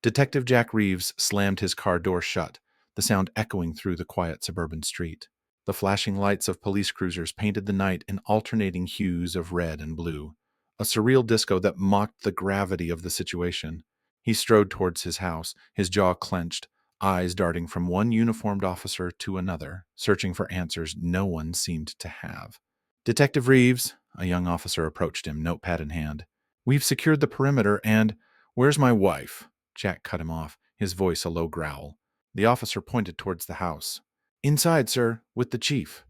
Detective Jack Reeves slammed his car door shut, the sound echoing through the quiet suburban street. The flashing lights of police cruisers painted the night in alternating hues of red and blue, a surreal disco that mocked the gravity of the situation. He strode towards his house, his jaw clenched, eyes darting from one uniformed officer to another, searching for answers no one seemed to have. Detective Reeves, a young officer approached him, notepad in hand. We've secured the perimeter and... Where's my wife? Jack cut him off, his voice a low growl. The officer pointed towards the house. Inside, sir, with the chief.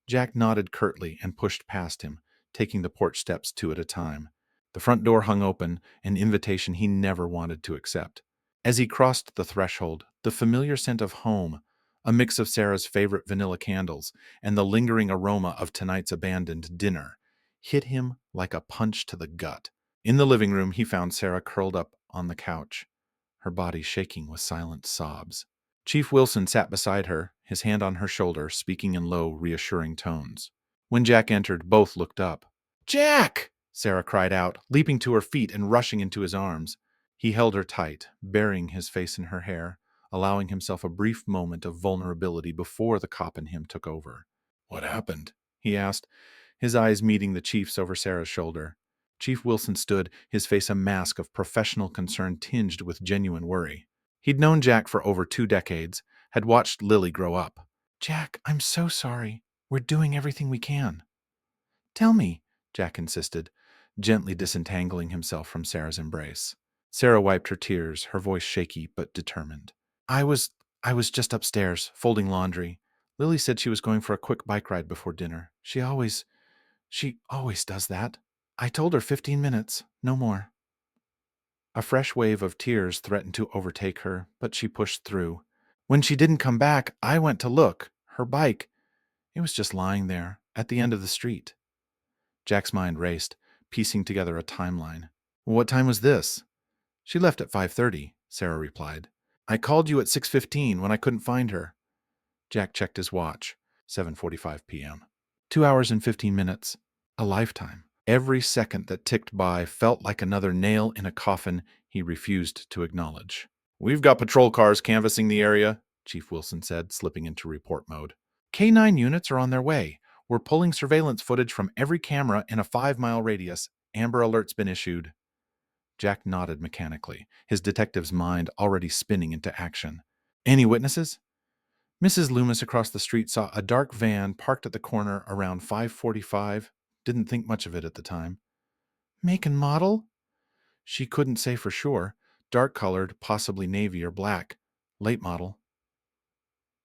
Jack nodded curtly and pushed past him, taking the porch steps two at a time. The front door hung open, an invitation he never wanted to accept. As he crossed the threshold, the familiar scent of home, a mix of Sarah's favorite vanilla candles, and the lingering aroma of tonight's abandoned dinner, hit him like a punch to the gut. In the living room, he found Sarah curled up on the couch, her body shaking with silent sobs. Chief Wilson sat beside her, his hand on her shoulder, speaking in low, reassuring tones. When Jack entered, both looked up. Jack! Sarah cried out, leaping to her feet and rushing into his arms. He held her tight, burying his face in her hair, allowing himself a brief moment of vulnerability before the cop in him took over. What happened? He asked, his eyes meeting the chief's over Sarah's shoulder. Chief Wilson stood, his face a mask of professional concern tinged with genuine worry. He'd known Jack for over 2 decades, had watched Lily grow up. Jack, I'm so sorry. We're doing everything we can. Tell me, Jack insisted, gently disentangling himself from Sarah's embrace. Sarah wiped her tears, her voice shaky but determined. I was just upstairs, folding laundry. Lily said she was going for a quick bike ride before dinner. She always does that. I told her 15 minutes, no more. A fresh wave of tears threatened to overtake her, but she pushed through. When she didn't come back, I went to look. Her bike, it was just lying there, at the end of the street. Jack's mind raced, piecing together a timeline. What time was this? She left at 5:30, Sarah replied. I called you at 6:15 when I couldn't find her. Jack checked his watch. 7:45 p.m. 2 hours and 15 minutes. A lifetime. Every second that ticked by felt like another nail in a coffin he refused to acknowledge. We've got patrol cars canvassing the area, Chief Wilson said, slipping into report mode. K9 units are on their way. We're pulling surveillance footage from every camera in a 5-mile radius. Amber alert's been issued. Jack nodded mechanically, his detective's mind already spinning into action. Any witnesses? Mrs. Loomis across the street saw a dark van parked at the corner around 5:45. Didn't think much of it at the time. Make and model? She couldn't say for sure. Dark-colored, possibly navy or black. Late model.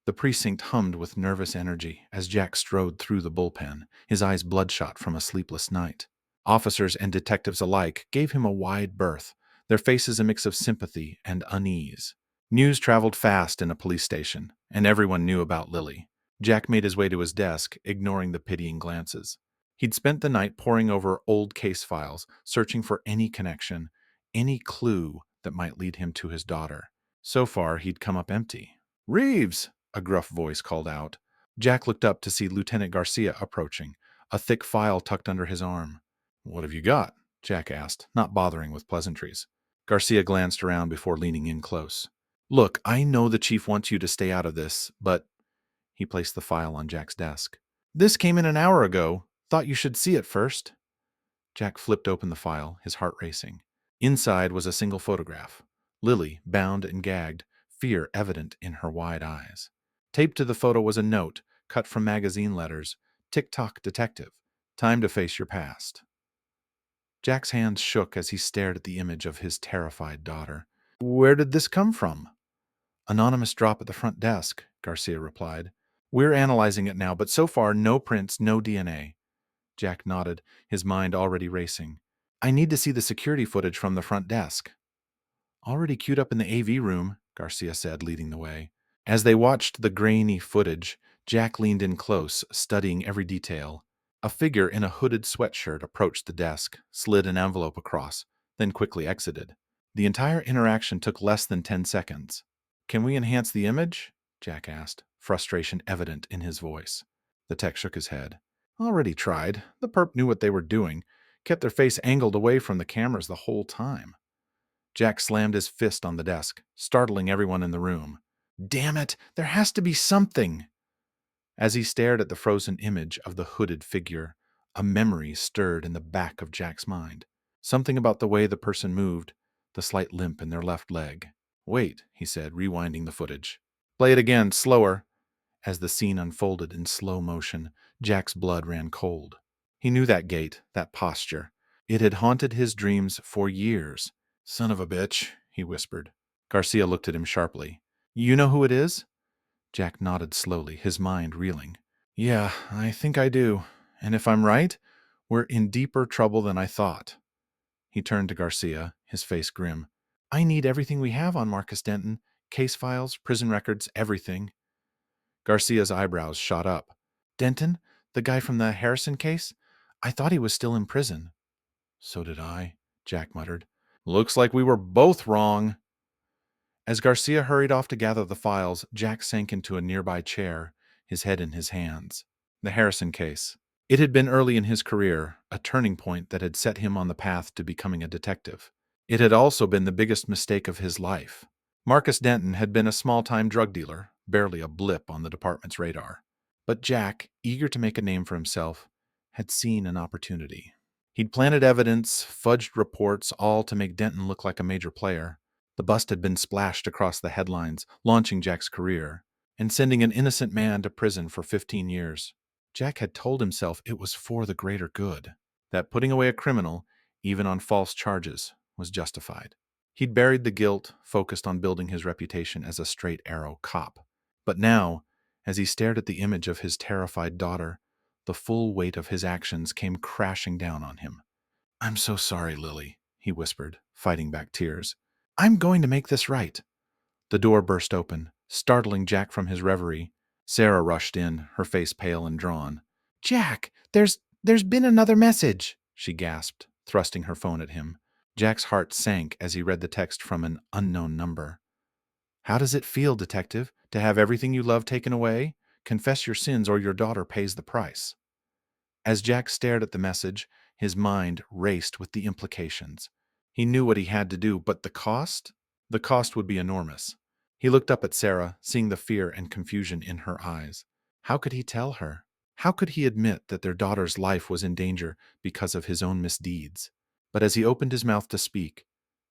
The precinct hummed with nervous energy as Jack strode through the bullpen, his eyes bloodshot from a sleepless night. Officers and detectives alike gave him a wide berth, their faces a mix of sympathy and unease. News traveled fast in a police station, and everyone knew about Lily. Jack made his way to his desk, ignoring the pitying glances. He'd spent the night poring over old case files, searching for any connection, any clue that might lead him to his daughter. So far, he'd come up empty. Reeves! A gruff voice called out. Jack looked up to see Lieutenant Garcia approaching, a thick file tucked under his arm. What have you got? Jack asked, not bothering with pleasantries. Garcia glanced around before leaning in close. Look, I know the chief wants you to stay out of this, but... He placed the file on Jack's desk. This came in an hour ago. Thought you should see it first. Jack flipped open the file, his heart racing. Inside was a single photograph. Lily, bound and gagged, fear evident in her wide eyes. Taped to the photo was a note, cut from magazine letters. Tick-tock, detective. Time to face your past. Jack's hands shook as he stared at the image of his terrified daughter. Where did this come from? Anonymous drop at the front desk, Garcia replied. We're analyzing it now, but so far no prints, no DNA. Jack nodded, his mind already racing. I need to see the security footage from the front desk. Already queued up in the AV room, Garcia said, leading the way. As they watched the grainy footage, Jack leaned in close, studying every detail. A figure in a hooded sweatshirt approached the desk, slid an envelope across, then quickly exited. The entire interaction took less than 10 seconds. Can we enhance the image? Jack asked, frustration evident in his voice. The tech shook his head. Already tried. The perp knew what they were doing, kept their face angled away from the cameras the whole time. Jack slammed his fist on the desk, startling everyone in the room. Damn it, there has to be something! As he stared at the frozen image of the hooded figure, a memory stirred in the back of Jack's mind. Something about the way the person moved, the slight limp in their left leg. Wait, he said, rewinding the footage. Play it again, slower. As the scene unfolded in slow motion, Jack's blood ran cold. He knew that gait, that posture. It had haunted his dreams for years. Son of a bitch, he whispered. Garcia looked at him sharply. You know who it is? Jack nodded slowly, his mind reeling. Yeah, I think I do. And if I'm right, we're in deeper trouble than I thought. He turned to Garcia, his face grim. I need everything we have on Marcus Denton. Case files, prison records, everything. Garcia's eyebrows shot up. Denton? The guy from the Harrison case? I thought he was still in prison. So did I, Jack muttered. Looks like we were both wrong. As Garcia hurried off to gather the files, Jack sank into a nearby chair, his head in his hands. The Harrison case. It had been early in his career, a turning point that had set him on the path to becoming a detective. It had also been the biggest mistake of his life. Marcus Denton had been a small-time drug dealer, barely a blip on the department's radar. But Jack, eager to make a name for himself, had seen an opportunity. He'd planted evidence, fudged reports, all to make Denton look like a major player. The bust had been splashed across the headlines, launching Jack's career, and sending an innocent man to prison for 15 years. Jack had told himself it was for the greater good, that putting away a criminal, even on false charges, was justified. He'd buried the guilt, focused on building his reputation as a straight-arrow cop. But now, as he stared at the image of his terrified daughter, the full weight of his actions came crashing down on him. I'm so sorry, Lily, he whispered, fighting back tears. I'm going to make this right. The door burst open, startling Jack from his reverie. Sarah rushed in, her face pale and drawn. Jack, there's been another message, she gasped, thrusting her phone at him. Jack's heart sank as he read the text from an unknown number. How does it feel, detective, to have everything you love taken away? Confess your sins or your daughter pays the price. As Jack stared at the message, his mind raced with the implications. He knew what he had to do, but the cost? The cost would be enormous. He looked up at Sarah, seeing the fear and confusion in her eyes. How could he tell her? How could he admit that their daughter's life was in danger because of his own misdeeds? But as he opened his mouth to speak,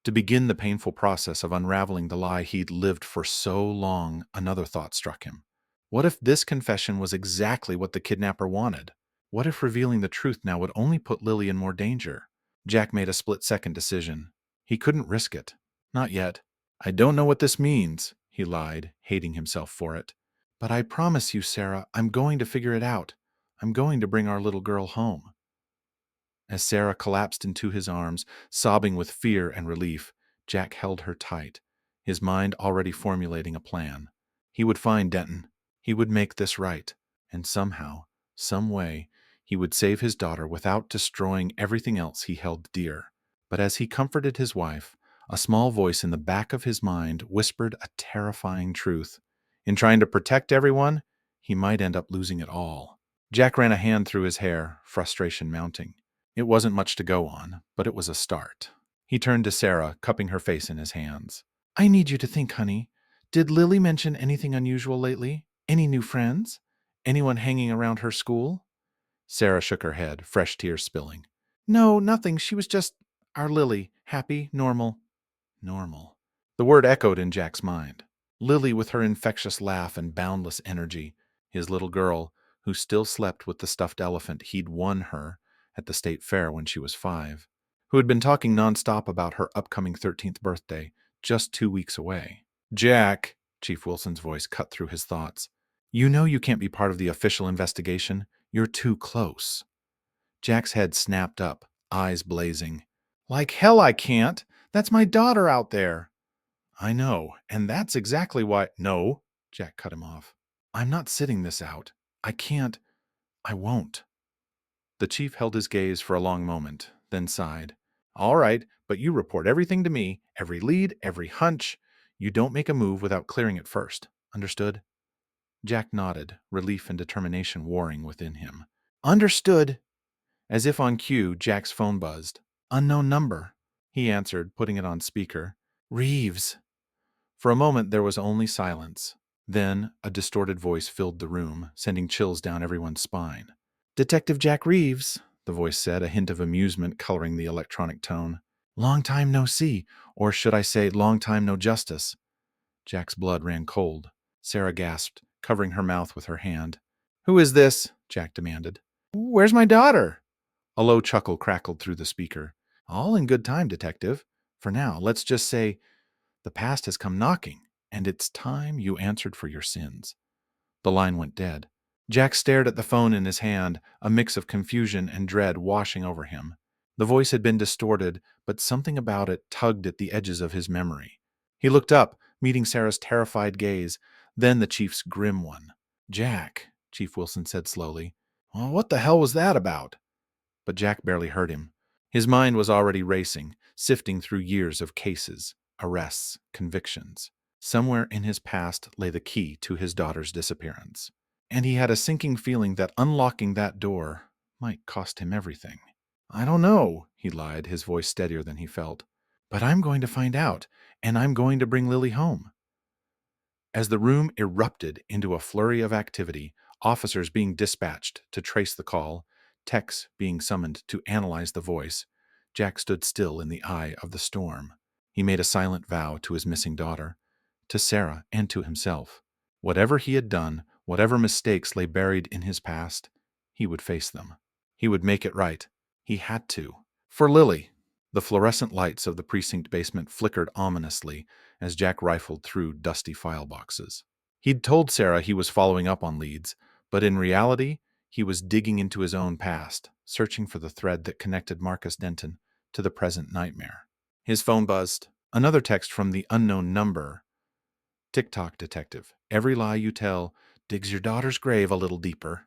to begin the painful process of unraveling the lie he'd lived for so long, another thought struck him. What if this confession was exactly what the kidnapper wanted? What if revealing the truth now would only put Lily in more danger? Jack made a split-second decision. He couldn't risk it. Not yet. I don't know what this means, he lied, hating himself for it. But I promise you, Sarah, I'm going to figure it out. I'm going to bring our little girl home. As Sarah collapsed into his arms, sobbing with fear and relief, Jack held her tight, his mind already formulating a plan. He would find Denton. He would make this right. And somehow, some way, he would save his daughter without destroying everything else he held dear. But as he comforted his wife, a small voice in the back of his mind whispered a terrifying truth. In trying to protect everyone, he might end up losing it all. Jack ran a hand through his hair, frustration mounting. It wasn't much to go on, but it was a start. He turned to Sarah, cupping her face in his hands. I need you to think, honey. Did Lily mention anything unusual lately? Any new friends? Anyone hanging around her school? Sarah shook her head, fresh tears spilling. No, nothing. She was just our Lily. Happy, normal. Normal. The word echoed in Jack's mind. Lily with her infectious laugh and boundless energy. His little girl, who still slept with the stuffed elephant he'd won her at the state fair when she was 5. Who had been talking nonstop about her upcoming 13th birthday, just 2 weeks away. Jack, Chief Wilson's voice cut through his thoughts. You know you can't be part of the official investigation. You're too close. Jack's head snapped up, eyes blazing. Like hell I can't. That's my daughter out there. I know, and that's exactly why— No, Jack cut him off. I'm not sitting this out. I can't. I won't. The chief held his gaze for a long moment, then sighed. All right, but you report everything to me, every lead, every hunch. You don't make a move without clearing it first. Understood? Jack nodded, relief and determination warring within him. Understood. As if on cue, Jack's phone buzzed. Unknown number. he answered, putting it on speaker. Reeves. For a moment there was only silence. Then a distorted voice filled the room, sending chills down everyone's spine. Detective Jack Reeves, the voice said, a hint of amusement coloring the electronic tone. Long time no see, or should I say, long time no justice. Jack's blood ran cold. Sarah gasped, covering her mouth with her hand. Who is this? Jack demanded. Where's my daughter? A low chuckle crackled through the speaker. All in good time, detective. For now, let's just say the past has come knocking, and it's time you answered for your sins. The line went dead. Jack stared at the phone in his hand, a mix of confusion and dread washing over him. The voice had been distorted, but something about it tugged at the edges of his memory. He looked up, meeting Sarah's terrified gaze, then the chief's grim one. Jack, Chief Wilson said slowly. Well, what the hell was that about? But Jack barely heard him. His mind was already racing, sifting through years of cases, arrests, convictions. Somewhere in his past lay the key to his daughter's disappearance. And he had a sinking feeling that unlocking that door might cost him everything. I don't know, he lied, his voice steadier than he felt. But I'm going to find out, and I'm going to bring Lily home. As the room erupted into a flurry of activity, officers being dispatched to trace the call, techs being summoned to analyze the voice, Jack stood still in the eye of the storm. He made a silent vow to his missing daughter, to Sarah, and to himself. Whatever he had done, whatever mistakes lay buried in his past, he would face them. He would make it right. He had to. For Lily. The fluorescent lights of the precinct basement flickered ominously as Jack rifled through dusty file boxes. He'd told Sarah he was following up on leads, but in reality, he was digging into his own past, searching for the thread that connected Marcus Denton to the present nightmare. His phone buzzed. Another text from the unknown number. Tick-tock, detective. Every lie you tell digs your daughter's grave a little deeper.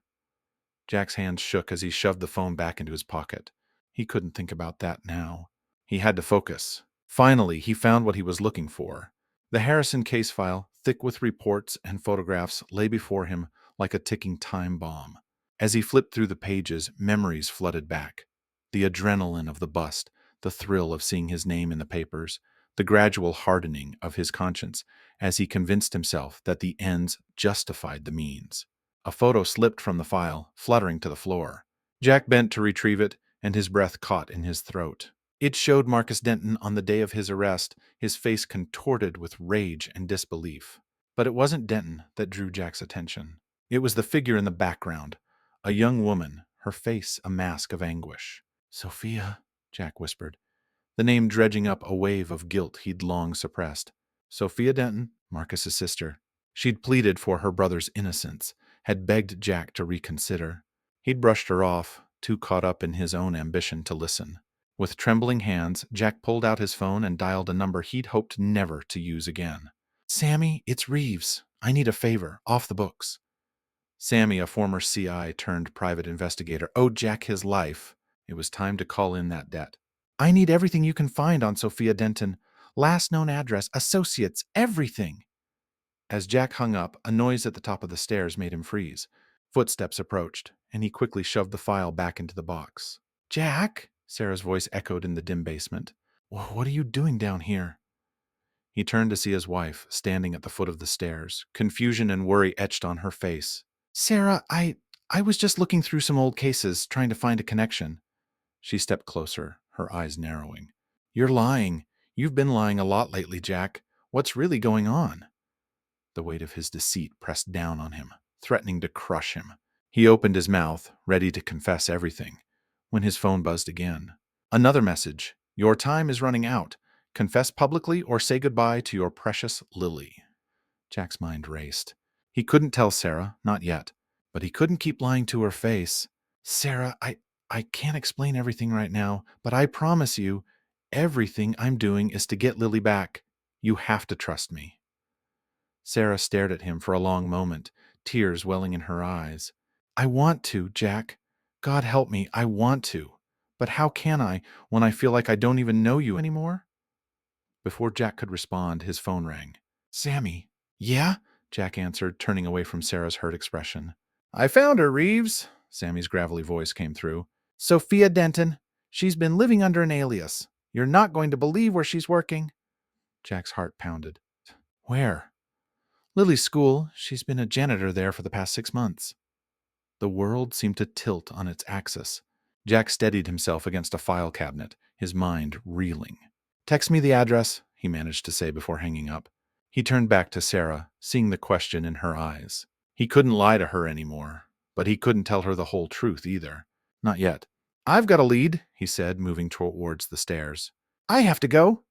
Jack's hands shook as he shoved the phone back into his pocket. He couldn't think about that now. He had to focus. Finally, he found what he was looking for. The Harrison case file, thick with reports and photographs, lay before him like a ticking time bomb. As he flipped through the pages, memories flooded back. The adrenaline of the bust, the thrill of seeing his name in the papers, the gradual hardening of his conscience as he convinced himself that the ends justified the means. A photo slipped from the file, fluttering to the floor. Jack bent to retrieve it, and his breath caught in his throat. It showed Marcus Denton on the day of his arrest, his face contorted with rage and disbelief. But it wasn't Denton that drew Jack's attention. It was the figure in the background, a young woman, her face a mask of anguish. Sophia, Jack whispered, the name dredging up a wave of guilt he'd long suppressed. Sophia Denton, Marcus's sister. She'd pleaded for her brother's innocence, had begged Jack to reconsider. He'd brushed her off, too caught up in his own ambition to listen. With trembling hands, Jack pulled out his phone and dialed a number he'd hoped never to use again. Sammy, it's Reeves. I need a favor, off the books. Sammy, a former CI turned private investigator, owed Jack his life. It was time to call in that debt. I need everything you can find on Sophia Denton. Last known address, associates, everything. As Jack hung up, a noise at the top of the stairs made him freeze. Footsteps approached, and he quickly shoved the file back into the box. Jack? Sarah's voice echoed in the dim basement. What are you doing down here? He turned to see his wife, standing at the foot of the stairs, confusion and worry etched on her face. Sarah, I was just looking through some old cases, trying to find a connection. She stepped closer, her eyes narrowing. You're lying. You've been lying a lot lately, Jack. What's really going on? The weight of his deceit pressed down on him, threatening to crush him. He opened his mouth, ready to confess everything, when his phone buzzed again. Another message. Your time is running out. Confess publicly or say goodbye to your precious Lily. Jack's mind raced. He couldn't tell Sarah, not yet, but he couldn't keep lying to her face. Sarah, I can't explain everything right now, but I promise you, everything I'm doing is to get Lily back. You have to trust me. Sarah stared at him for a long moment, tears welling in her eyes. I want to, Jack. God help me, I want to. But how can I when I feel like I don't even know you anymore? Before Jack could respond, his phone rang. Sammy. Yeah? Jack answered, turning away from Sarah's hurt expression. I found her, Reeves. Sammy's gravelly voice came through. Sophia Denton. She's been living under an alias. You're not going to believe where she's working. Jack's heart pounded. Where? Lily's school. She's been a janitor there for the past 6 months. The world seemed to tilt on its axis. Jack steadied himself against a file cabinet, his mind reeling. Text me the address, he managed to say before hanging up. He turned back to Sarah, seeing the question in her eyes. He couldn't lie to her anymore, but he couldn't tell her the whole truth either. Not yet. I've got a lead, he said, moving towards the stairs. I have to go.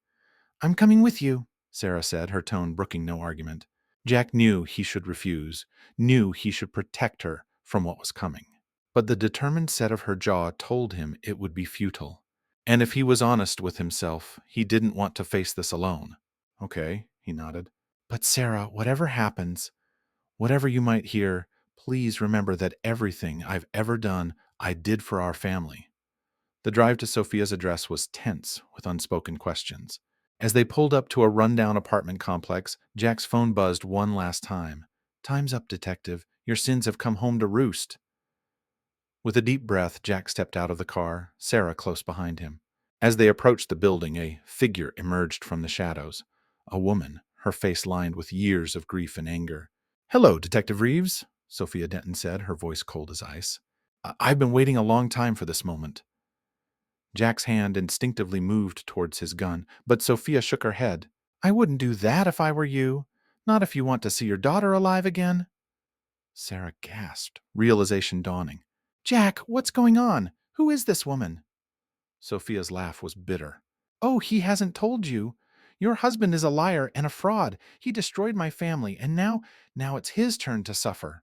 I'm coming with you, Sarah said, her tone brooking no argument. Jack knew he should refuse, knew he should protect her from what was coming. But the determined set of her jaw told him it would be futile. And if he was honest with himself, he didn't want to face this alone. Okay, he nodded. But Sarah, whatever happens, whatever you might hear, please remember that everything I've ever done, I did for our family. The drive to Sophia's address was tense with unspoken questions. As they pulled up to a rundown apartment complex, Jack's phone buzzed one last time. Time's up, detective. Your sins have come home to roost. With a deep breath, Jack stepped out of the car, Sarah close behind him. As they approached the building, a figure emerged from the shadows. A woman, her face lined with years of grief and anger. Hello, Detective Reeves, Sophia Denton said, her voice cold as ice. I've been waiting a long time for this moment. Jack's hand instinctively moved towards his gun, but Sophia shook her head. I wouldn't do that if I were you. Not if you want to see your daughter alive again. Sarah gasped, realization dawning. Jack, what's going on? Who is this woman? Sophia's laugh was bitter. Oh, he hasn't told you. Your husband is a liar and a fraud. He destroyed my family, and now it's his turn to suffer.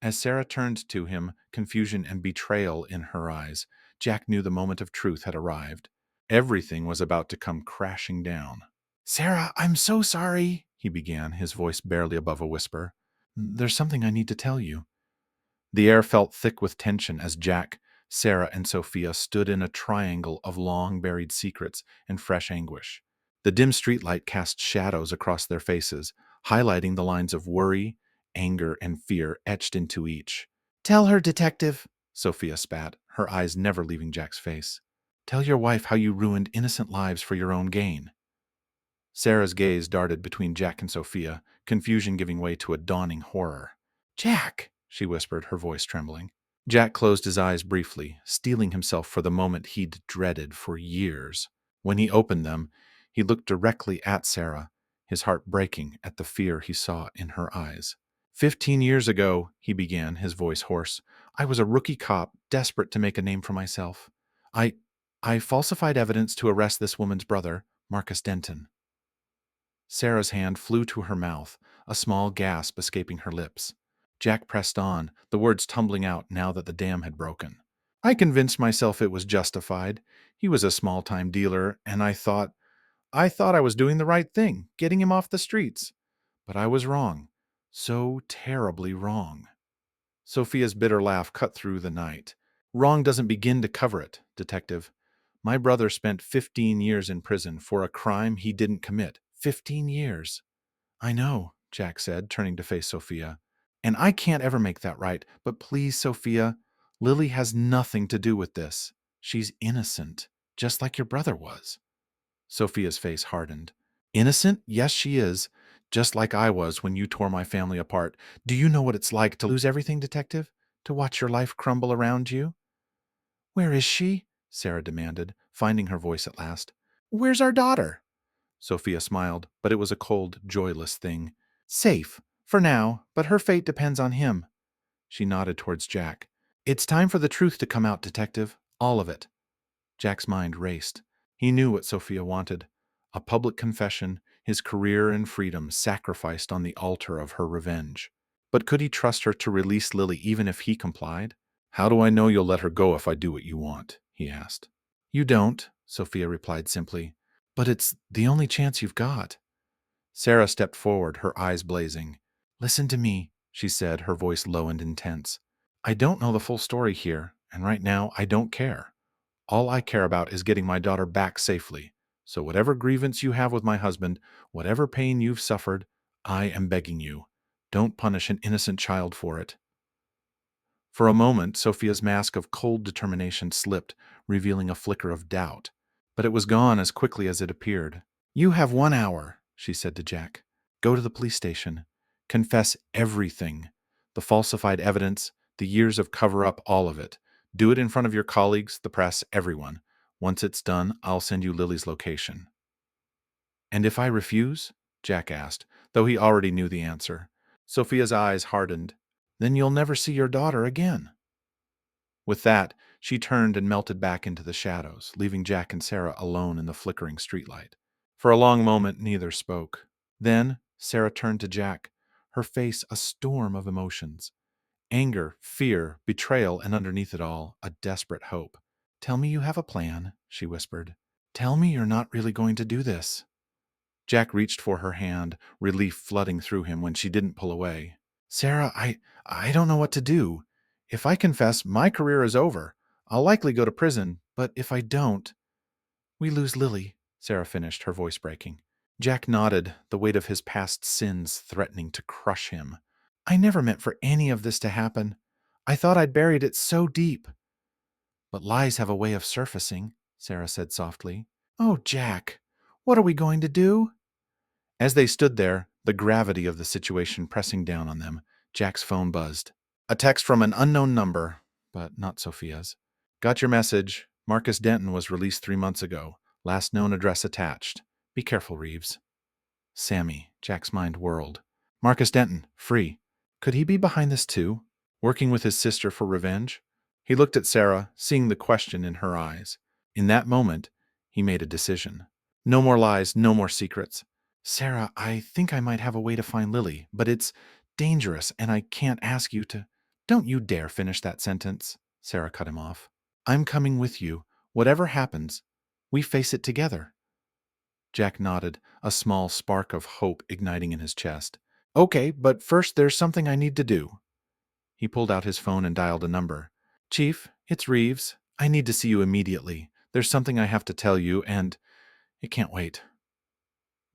As Sarah turned to him, confusion and betrayal in her eyes, Jack knew the moment of truth had arrived. Everything was about to come crashing down. Sarah, I'm so sorry, he began, his voice barely above a whisper. There's something I need to tell you. The air felt thick with tension as Jack, Sarah, and Sophia stood in a triangle of long-buried secrets and fresh anguish. The dim streetlight cast shadows across their faces, highlighting the lines of worry, anger, and fear etched into each. Tell her, detective, Sophia spat, her eyes never leaving Jack's face. Tell your wife how you ruined innocent lives for your own gain. Sarah's gaze darted between Jack and Sophia, confusion giving way to a dawning horror. Jack, she whispered, her voice trembling. Jack closed his eyes briefly, steeling himself for the moment he'd dreaded for years. When he opened them, he looked directly at Sarah, his heart breaking at the fear he saw in her eyes. 15 years ago, he began, his voice hoarse, I was a rookie cop, desperate to make a name for myself. I falsified evidence to arrest this woman's brother, Marcus Denton. Sarah's hand flew to her mouth, a small gasp escaping her lips. Jack pressed on, the words tumbling out now that the dam had broken. I convinced myself it was justified. He was a small-time dealer, and I thought I was doing the right thing, getting him off the streets. But I was wrong. So terribly wrong. Sophia's bitter laugh cut through the night. Wrong doesn't begin to cover it, detective. My brother spent 15 years in prison for a crime he didn't commit. 15 years. I know, Jack said, turning to face Sophia. And I can't ever make that right, but please, Sophia, Lily has nothing to do with this. She's innocent, just like your brother was. Sophia's face hardened. Innocent? Yes, she is. Just like I was when you tore my family apart. Do you know what it's like to lose everything, detective? To watch your life crumble around you? Where is she? Sarah demanded, finding her voice at last. Where's our daughter? Sophia smiled, but it was a cold, joyless thing. Safe, for now, but her fate depends on him. She nodded towards Jack. It's time for the truth to come out, detective. All of it. Jack's mind raced. He knew what Sophia wanted. A public confession, his career and freedom sacrificed on the altar of her revenge. But could he trust her to release Lily even if he complied? How do I know you'll let her go if I do what you want? He asked. You don't, Sophia replied simply. But it's the only chance you've got. Sarah stepped forward, her eyes blazing. Listen to me, she said, her voice low and intense. I don't know the full story here, and right now I don't care. All I care about is getting my daughter back safely. So whatever grievance you have with my husband, whatever pain you've suffered, I am begging you. Don't punish an innocent child for it. For a moment, Sophia's mask of cold determination slipped, revealing a flicker of doubt. but it was gone as quickly as it appeared. "You have 1 hour," she said to Jack. "Go to the police station. Confess everything. The falsified evidence, the years of cover-up, all of it. Do it in front of your colleagues, the press, everyone. Once it's done, I'll send you Lily's location." "And if I refuse?" Jack asked, though he already knew the answer. Sophia's eyes hardened. "Then you'll never see your daughter again." With that, she turned and melted back into the shadows, leaving Jack and Sarah alone in the flickering streetlight. For a long moment, neither spoke. Then, Sarah turned to Jack, her face a storm of emotions. Anger, fear, betrayal, and underneath it all, a desperate hope. "Tell me you have a plan," she whispered. "Tell me you're not really going to do this." Jack reached for her hand, relief flooding through him when she didn't pull away. "Sarah, I don't know what to do. If I confess, my career is over. I'll likely go to prison, but if I don't—" "We lose Lily," Sarah finished, her voice breaking. Jack nodded, the weight of his past sins threatening to crush him. "I never meant for any of this to happen. I thought I'd buried it so deep." "But lies have a way of surfacing," Sarah said softly. "Oh, Jack, what are we going to do?" As they stood there, the gravity of the situation pressing down on them, Jack's phone buzzed. A text from an unknown number, but not Sophia's. "Got your message. Marcus Denton was released 3 months ago. Last known address attached. Be careful, Reeves." Sammy, Jack's mind whirled. Marcus Denton, free. Could he be behind this too? Working with his sister for revenge? He looked at Sarah, seeing the question in her eyes. In that moment, he made a decision. No more lies, no more secrets. "Sarah, I think I might have a way to find Lily, but it's dangerous, and I can't ask you to—" "Don't you dare finish that sentence," Sarah cut him off. "I'm coming with you. Whatever happens, we face it together." Jack nodded, a small spark of hope igniting in his chest. "Okay, but first there's something I need to do." He pulled out his phone and dialed a number. "Chief, it's Reeves. I need to see you immediately. There's something I have to tell you, and it can't wait."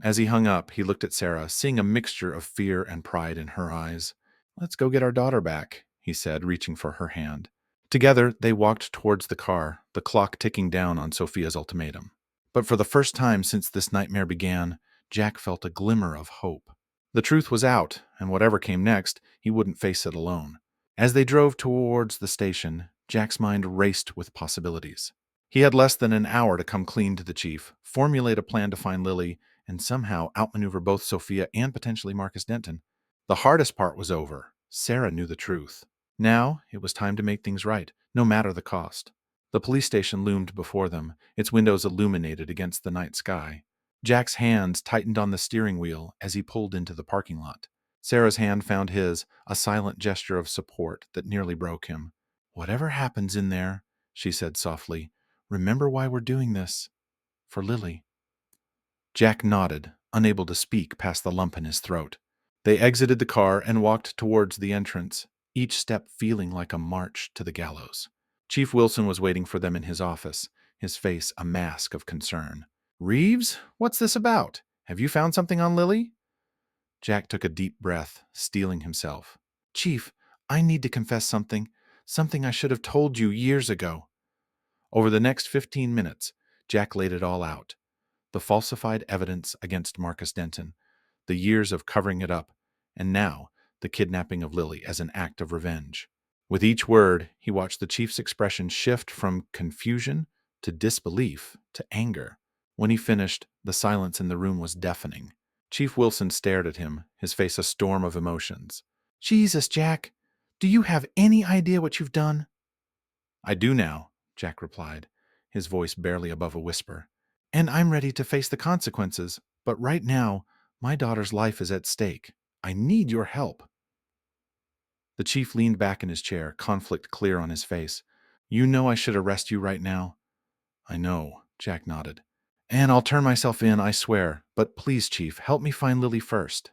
As he hung up, he looked at Sarah, seeing a mixture of fear and pride in her eyes. "Let's go get our daughter back," he said, reaching for her hand. Together, they walked towards the car, the clock ticking down on Sophia's ultimatum. But for the first time since this nightmare began, Jack felt a glimmer of hope. The truth was out, and whatever came next, he wouldn't face it alone. As they drove towards the station, Jack's mind raced with possibilities. He had less than an hour to come clean to the chief, formulate a plan to find Lily, and somehow outmaneuver both Sophia and potentially Marcus Denton. The hardest part was over. Sarah knew the truth. Now it was time to make things right, no matter the cost. The police station loomed before them, its windows illuminated against the night sky. Jack's hands tightened on the steering wheel as he pulled into the parking lot. Sarah's hand found his, a silent gesture of support that nearly broke him. "Whatever happens in there," she said softly, "remember why we're doing this. For Lily." Jack nodded, unable to speak past the lump in his throat. They exited the car and walked towards the entrance, each step feeling like a march to the gallows. Chief Wilson was waiting for them in his office, his face a mask of concern. "Reeves, what's this about? Have you found something on Lily?" Jack took a deep breath, steeling himself. "Chief, I need to confess something I should have told you years ago." Over the next 15 minutes, Jack laid it all out. The falsified evidence against Marcus Denton, the years of covering it up, and now the kidnapping of Lily as an act of revenge. With each word, he watched the chief's expression shift from confusion to disbelief to anger. When he finished, the silence in the room was deafening. Chief Wilson stared at him, his face a storm of emotions. "Jesus, Jack, do you have any idea what you've done?" "I do now," Jack replied, his voice barely above a whisper. "And I'm ready to face the consequences, but right now, my daughter's life is at stake. I need your help." The chief leaned back in his chair, conflict clear on his face. "You know I should arrest you right now." "I know," Jack nodded. "And I'll turn myself in, I swear. But please, Chief, help me find Lily first."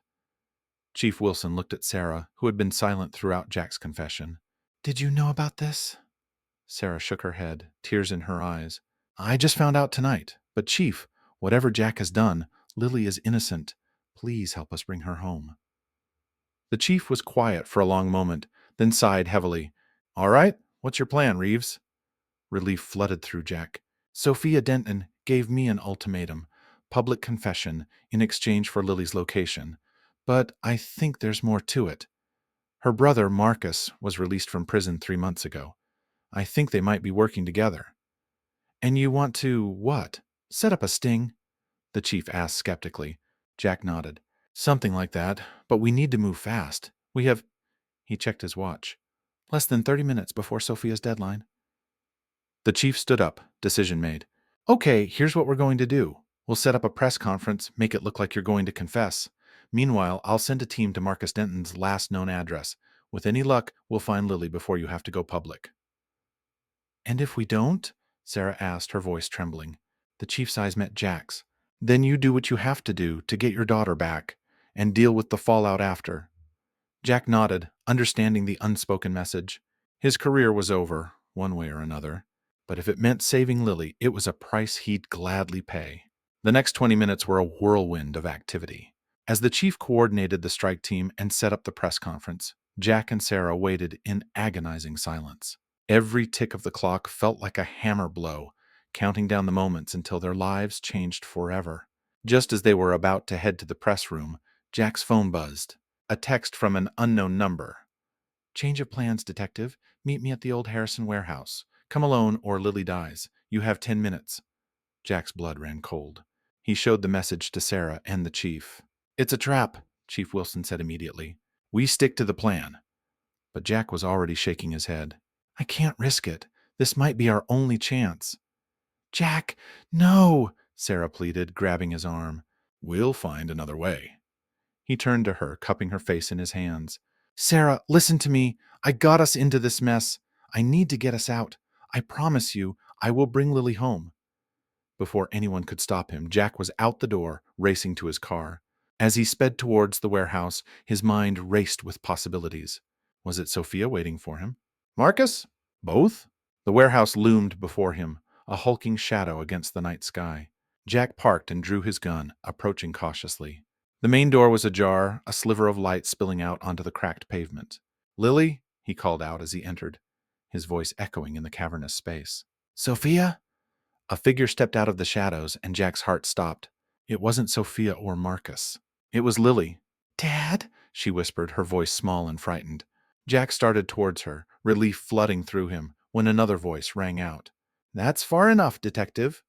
Chief Wilson looked at Sarah, who had been silent throughout Jack's confession. "Did you know about this?" Sarah shook her head, tears in her eyes. "I just found out tonight. But Chief, whatever Jack has done, Lily is innocent. Please help us bring her home." The chief was quiet for a long moment, then sighed heavily. "All right, what's your plan, Reeves?" Relief flooded through Jack. "Sophia Denton gave me an ultimatum, public confession, in exchange for Lily's location. But I think there's more to it. Her brother, Marcus, was released from prison 3 months ago. I think they might be working together. And you want to, what? Set up a sting? The chief asked skeptically. Jack nodded. Something like that, but we need to move fast. We have. He checked his watch. Less than 30 minutes before Sophia's deadline. The chief stood up, decision made. Okay, here's what we're going to do. We'll set up a press conference, make it look like you're going to confess. Meanwhile, I'll send a team to Marcus Denton's last known address. With any luck, we'll find Lily before you have to go public. And if we don't? Sarah asked, her voice trembling. The chief's eyes met Jack's. Then you do what you have to do to get your daughter back, and deal with the fallout after. Jack nodded, understanding the unspoken message. His career was over, one way or another. But if it meant saving Lily, it was a price he'd gladly pay. The next 20 minutes were a whirlwind of activity. As the chief coordinated the strike team and set up the press conference, Jack and Sarah waited in agonizing silence. Every tick of the clock felt like a hammer blow, counting down the moments until their lives changed forever. Just as they were about to head to the press room, Jack's phone buzzed. A text from an unknown number. Change of plans, detective. Meet me at the old Harrison warehouse. Come alone or Lily dies. You have 10 minutes. Jack's blood ran cold. He showed the message to Sarah and the chief. It's a trap, Chief Wilson said immediately. We stick to the plan. But Jack was already shaking his head. I can't risk it. This might be our only chance. Jack, no, Sarah pleaded, grabbing his arm. We'll find another way. He turned to her, cupping her face in his hands. Sarah, listen to me. I got us into this mess. I need to get us out. I promise you, I will bring Lily home. Before anyone could stop him, Jack was out the door, racing to his car. As he sped towards the warehouse, his mind raced with possibilities. Was it Sophia waiting for him? Marcus? Both? The warehouse loomed before him, a hulking shadow against the night sky. Jack parked and drew his gun, approaching cautiously. The main door was ajar, a sliver of light spilling out onto the cracked pavement. Lily? He called out as he entered, his voice echoing in the cavernous space. Sophia? A figure stepped out of the shadows, and Jack's heart stopped. It wasn't Sophia or Marcus. It was Lily. Dad? She whispered, her voice small and frightened. Jack started towards her, relief flooding through him, when another voice rang out. That's far enough, detective.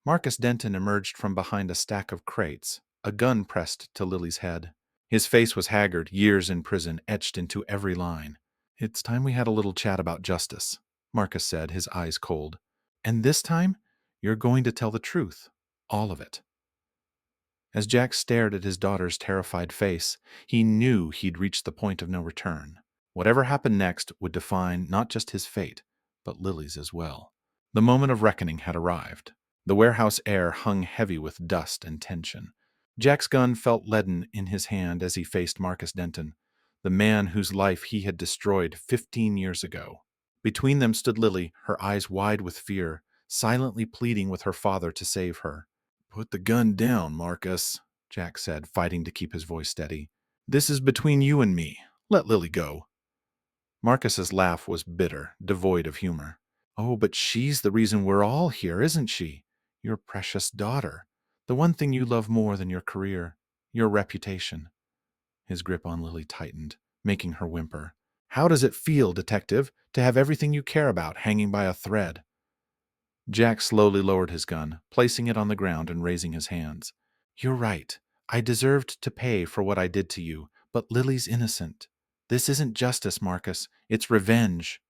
Marcus Denton emerged from behind a stack of crates, a gun pressed to Lily's head. His face was haggard, years in prison etched into every line. It's time we had a little chat about justice, Marcus said, his eyes cold. And this time, you're going to tell the truth. All of it. As Jack stared at his daughter's terrified face, he knew he'd reached the point of no return. Whatever happened next would define not just his fate, but Lily's as well. The moment of reckoning had arrived. The warehouse air hung heavy with dust and tension. Jack's gun felt leaden in his hand as he faced Marcus Denton, the man whose life he had destroyed 15 years ago. Between them stood Lily, her eyes wide with fear, silently pleading with her father to save her. Put the gun down, Marcus, Jack said, fighting to keep his voice steady. This is between you and me. Let Lily go. Marcus's laugh was bitter, devoid of humor. Oh, but she's the reason we're all here, isn't she? Your precious daughter. The one thing you love more than your career, your reputation. His grip on Lily tightened, making her whimper. How does it feel, detective, to have everything you care about hanging by a thread? Jack slowly lowered his gun, placing it on the ground and raising his hands. You're right. I deserved to pay for what I did to you, but Lily's innocent. This isn't justice, Marcus. It's revenge.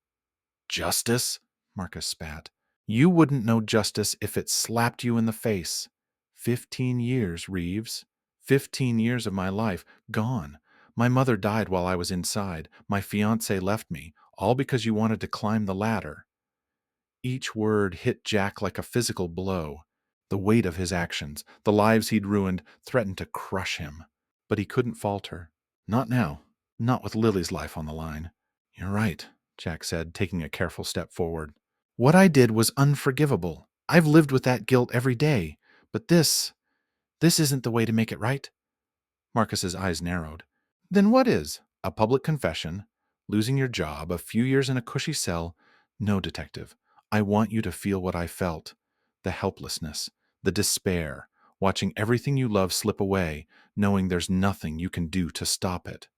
Justice? Marcus spat. You wouldn't know justice if it slapped you in the face. 15 years, Reeves. 15 years of my life, gone. My mother died while I was inside. My fiancé left me, all because you wanted to climb the ladder. Each word hit Jack like a physical blow. The weight of his actions, the lives he'd ruined, threatened to crush him. But he couldn't falter. Not now. Not with Lily's life on the line. You're right, Jack said, taking a careful step forward. What I did was unforgivable. I've lived with that guilt every day. But this isn't the way to make it right. Marcus's eyes narrowed. Then what is? A public confession? Losing your job? A few years in a cushy cell? No, detective. I want you to feel what I felt. The helplessness, the despair, watching everything you love slip away, knowing there's nothing you can do to stop it.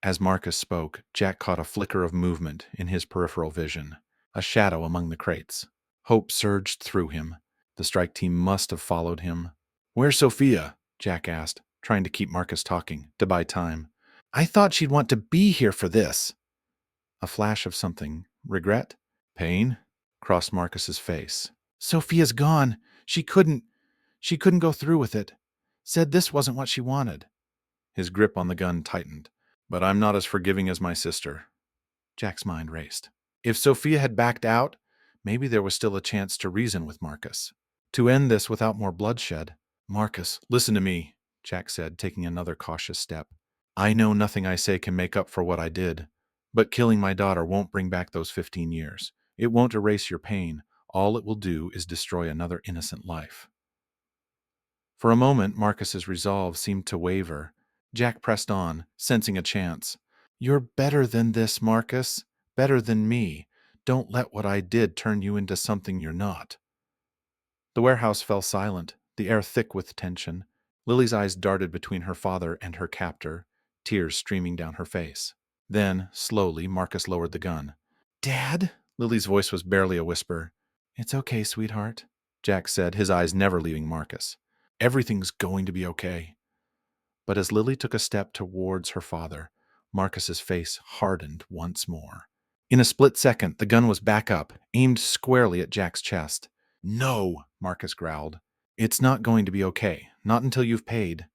As Marcus spoke, Jack caught a flicker of movement in his peripheral vision, a shadow among the crates. Hope surged through him. The strike team must have followed him. "Where's Sophia?" Jack asked, trying to keep Marcus talking, to buy time. "I thought she'd want to be here for this." A flash of something. Regret? Pain? Crossed Marcus's face. "Sophia's gone. She couldn't go through with it. Said this wasn't what she wanted." His grip on the gun tightened. "But I'm not as forgiving as my sister." Jack's mind raced. If Sophia had backed out, maybe there was still a chance to reason with Marcus. To end this without more bloodshed. "Marcus, listen to me," Jack said, taking another cautious step. "I know nothing I say can make up for what I did, but killing my daughter won't bring back those 15 years. It won't erase your pain. All it will do is destroy another innocent life." For a moment, Marcus's resolve seemed to waver. Jack pressed on, sensing a chance. "You're better than this, Marcus. Better than me. Don't let what I did turn you into something you're not." The warehouse fell silent, the air thick with tension. Lily's eyes darted between her father and her captor, tears streaming down her face. Then, slowly, Marcus lowered the gun. "Dad?" Lily's voice was barely a whisper. "It's okay, sweetheart," Jack said, his eyes never leaving Marcus. "Everything's going to be okay." But as Lily took a step towards her father, Marcus's face hardened once more. In a split second, the gun was back up, aimed squarely at Jack's chest. "No," Marcus growled. "It's not going to be okay. Not until you've paid."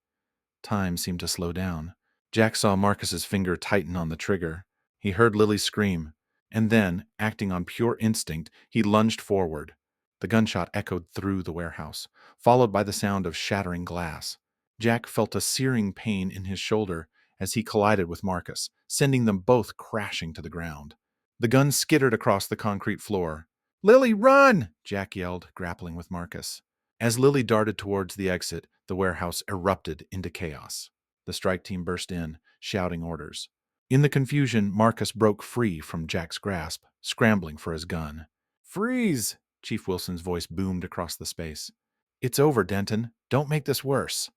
Time seemed to slow down. Jack saw Marcus's finger tighten on the trigger. He heard Lily scream. And then, acting on pure instinct, he lunged forward. The gunshot echoed through the warehouse, followed by the sound of shattering glass. Jack felt a searing pain in his shoulder as he collided with Marcus, sending them both crashing to the ground. The gun skittered across the concrete floor. "Lily, run!" Jack yelled, grappling with Marcus. As Lily darted towards the exit, the warehouse erupted into chaos. The strike team burst in, shouting orders. In the confusion, Marcus broke free from Jack's grasp, scrambling for his gun. "Freeze!" Chief Wilson's voice boomed across the space. "It's over, Denton. Don't make this worse."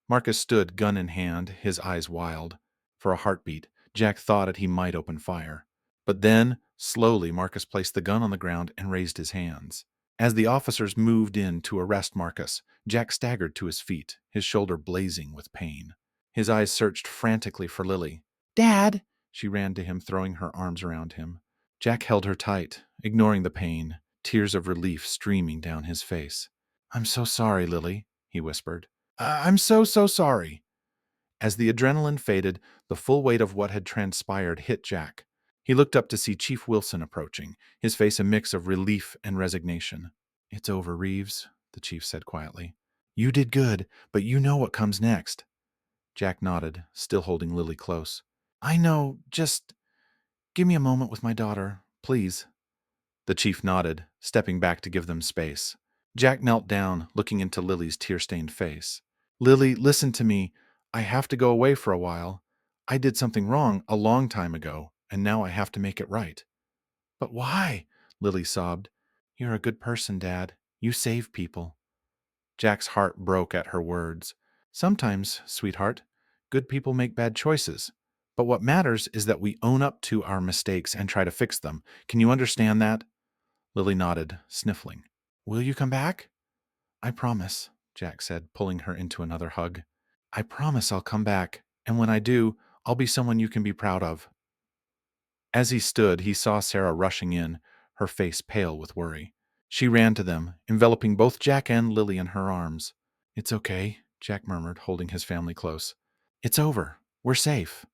Marcus stood, gun in hand, his eyes wild. For a heartbeat, Jack thought he might open fire. But then, slowly, Marcus placed the gun on the ground and raised his hands. As the officers moved in to arrest Marcus, Jack staggered to his feet, his shoulder blazing with pain. His eyes searched frantically for Lily. "Dad!" She ran to him, throwing her arms around him. Jack held her tight, ignoring the pain, tears of relief streaming down his face. "I'm so sorry, Lily," he whispered. "I'm so sorry." As the adrenaline faded, the full weight of what had transpired hit Jack. He looked up to see Chief Wilson approaching, his face a mix of relief and resignation. "It's over, Reeves," the chief said quietly. "You did good, but you know what comes next." Jack nodded, still holding Lily close. "I know, just give me a moment with my daughter, please." The chief nodded, stepping back to give them space. Jack knelt down, looking into Lily's tear-stained face. "Lily, listen to me. I have to go away for a while. I did something wrong a long time ago, and now I have to make it right." "But why?" Lily sobbed. "You're a good person, Dad. You save people." Jack's heart broke at her words. "Sometimes, sweetheart, good people make bad choices. But what matters is that we own up to our mistakes and try to fix them. Can you understand that?" Lily nodded, sniffling. "Will you come back?" "I promise," Jack said, pulling her into another hug. "I promise I'll come back, and when I do, I'll be someone you can be proud of." As he stood, he saw Sarah rushing in, her face pale with worry. She ran to them, enveloping both Jack and Lily in her arms. "It's okay," Jack murmured, holding his family close. "It's over. We're safe."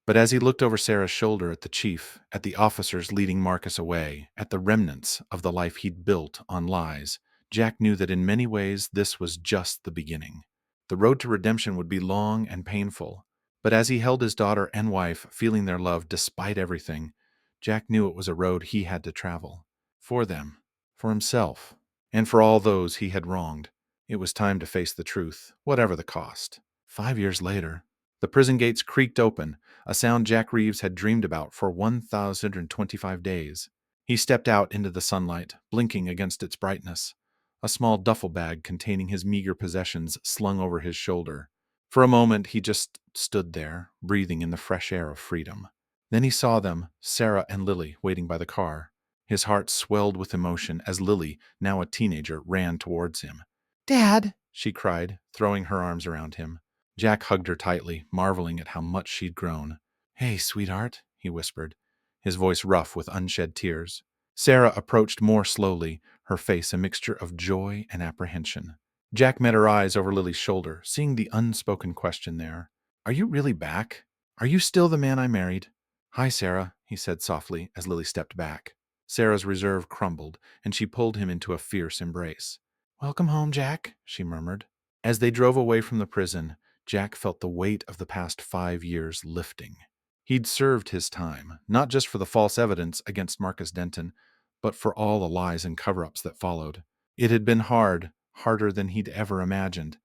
But as he looked over Sarah's shoulder at the chief, at the officers leading Marcus away, at the remnants of the life he'd built on lies, Jack knew that in many ways this was just the beginning. The road to redemption would be long and painful, but as he held his daughter and wife, feeling their love despite everything, Jack knew it was a road he had to travel. For them, for himself, and for all those he had wronged. It was time to face the truth, whatever the cost. 5 years later, the prison gates creaked open, a sound Jack Reeves had dreamed about for 1,025 days. He stepped out into the sunlight, blinking against its brightness, a small duffel bag containing his meager possessions slung over his shoulder. For a moment, he just stood there, breathing in the fresh air of freedom. Then he saw them, Sarah and Lily, waiting by the car. His heart swelled with emotion as Lily, now a teenager, ran towards him. "Dad!" she cried, throwing her arms around him. Jack hugged her tightly, marveling at how much she'd grown. "Hey, sweetheart," he whispered, his voice rough with unshed tears. Sarah approached more slowly, her face a mixture of joy and apprehension. Jack met her eyes over Lily's shoulder, seeing the unspoken question there. "Are you really back? Are you still the man I married?" "Hi, Sarah," he said softly as Lily stepped back. Sarah's reserve crumbled, and she pulled him into a fierce embrace. "Welcome home, Jack," she murmured. As they drove away from the prison, Jack felt the weight of the past 5 years lifting. He'd served his time, not just for the false evidence against Marcus Denton, but for all the lies and cover-ups that followed. It had been hard, harder than he'd ever imagined,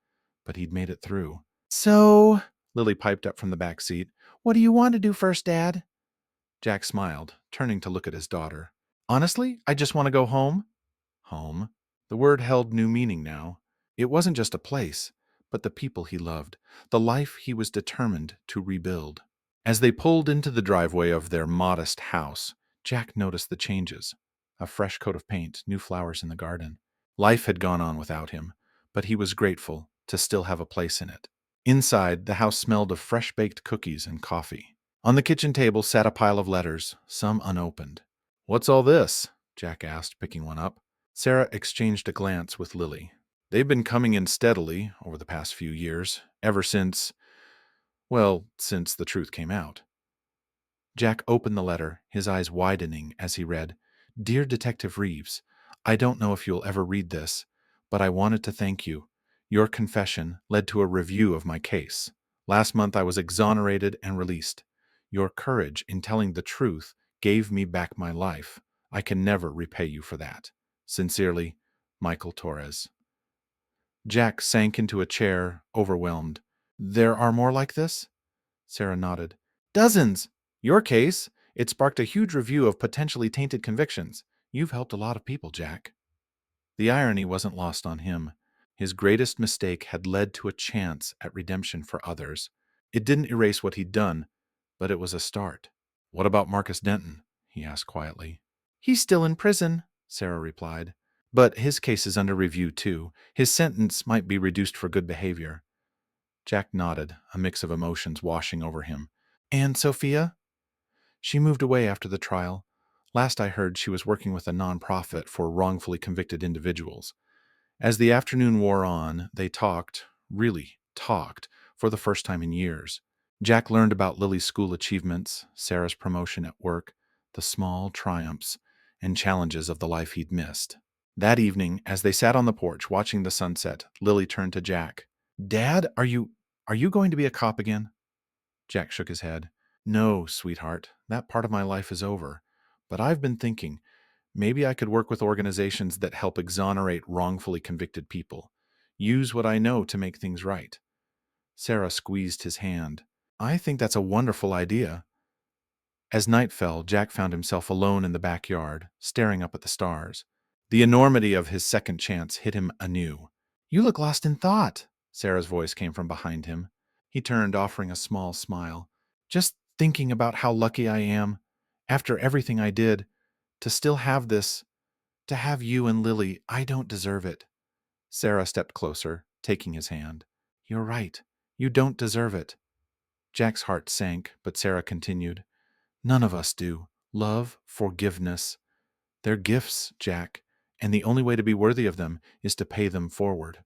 but he'd made it through. "So," Lily piped up from the back seat, "what do you want to do first, Dad?" Jack smiled, turning to look at his daughter. "Honestly, I just want to go home." Home. The word held new meaning now. It wasn't just a place, but the people he loved, the life he was determined to rebuild. As they pulled into the driveway of their modest house, Jack noticed the changes. A fresh coat of paint, new flowers in the garden. Life had gone on without him, but he was grateful to still have a place in it. Inside, the house smelled of fresh-baked cookies and coffee. On the kitchen table sat a pile of letters, some unopened. "What's all this?" Jack asked, picking one up. Sarah exchanged a glance with Lily. "They've been coming in steadily over the past few years, ever since, well, since the truth came out." Jack opened the letter, his eyes widening as he read, "Dear Detective Reeves, I don't know if you'll ever read this, but I wanted to thank you. Your confession led to a review of my case. Last month I was exonerated and released. Your courage in telling the truth gave me back my life. I can never repay you for that. Sincerely, Michael Torres." Jack sank into a chair, overwhelmed. "There are more like this?" Sarah nodded. "Dozens! Your case, it sparked a huge review of potentially tainted convictions. You've helped a lot of people, Jack." The irony wasn't lost on him. His greatest mistake had led to a chance at redemption for others. It didn't erase what he'd done, but it was a start. "What about Marcus Denton?" he asked quietly. "He's still in prison," Sarah replied. "But his case is under review, too. His sentence might be reduced for good behavior." Jack nodded, a mix of emotions washing over him. "And Sophia?" "She moved away after the trial. Last I heard, she was working with a nonprofit for wrongfully convicted individuals." As the afternoon wore on, they talked, really talked, for the first time in years. Jack learned about Lily's school achievements, Sarah's promotion at work, the small triumphs and challenges of the life he'd missed. That evening, as they sat on the porch watching the sunset, Lily turned to Jack. "Dad, are you going to be a cop again?" Jack shook his head. "No, sweetheart, that part of my life is over. But I've been thinking, maybe I could work with organizations that help exonerate wrongfully convicted people. Use what I know to make things right." Sarah squeezed his hand. "I think that's a wonderful idea." As night fell, Jack found himself alone in the backyard, staring up at the stars. The enormity of his second chance hit him anew. "You look lost in thought," Sarah's voice came from behind him. He turned, offering a small smile. "Just thinking about how lucky I am, after everything I did, to still have this, to have you and Lily. I don't deserve it." Sarah stepped closer, taking his hand. "You're right. You don't deserve it." Jack's heart sank, but Sarah continued. "None of us do. Love, forgiveness. They're gifts, Jack, and the only way to be worthy of them is to pay them forward."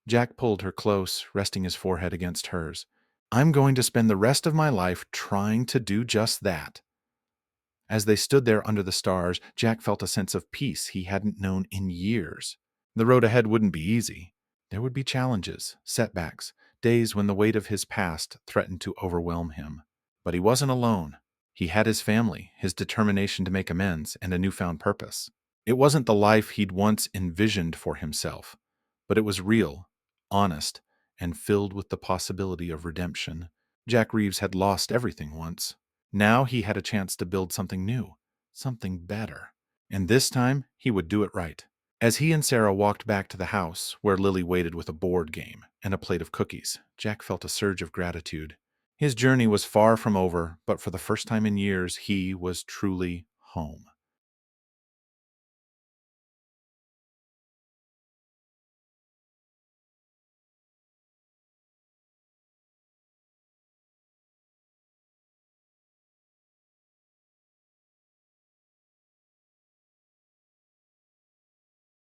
Jack pulled her close, resting his forehead against hers. "I'm going to spend the rest of my life trying to do just that." As they stood there under the stars, Jack felt a sense of peace he hadn't known in years. The road ahead wouldn't be easy. There would be challenges, setbacks, days when the weight of his past threatened to overwhelm him. But he wasn't alone. He had his family, his determination to make amends, and a newfound purpose. It wasn't the life he'd once envisioned for himself, but it was real, honest, and filled with the possibility of redemption. Jack Reeves had lost everything once. Now he had a chance to build something new, something better. And this time, he would do it right. As he and Sarah walked back to the house, where Lily waited with a board game and a plate of cookies, Jack felt a surge of gratitude. His journey was far from over, but for the first time in years, he was truly home.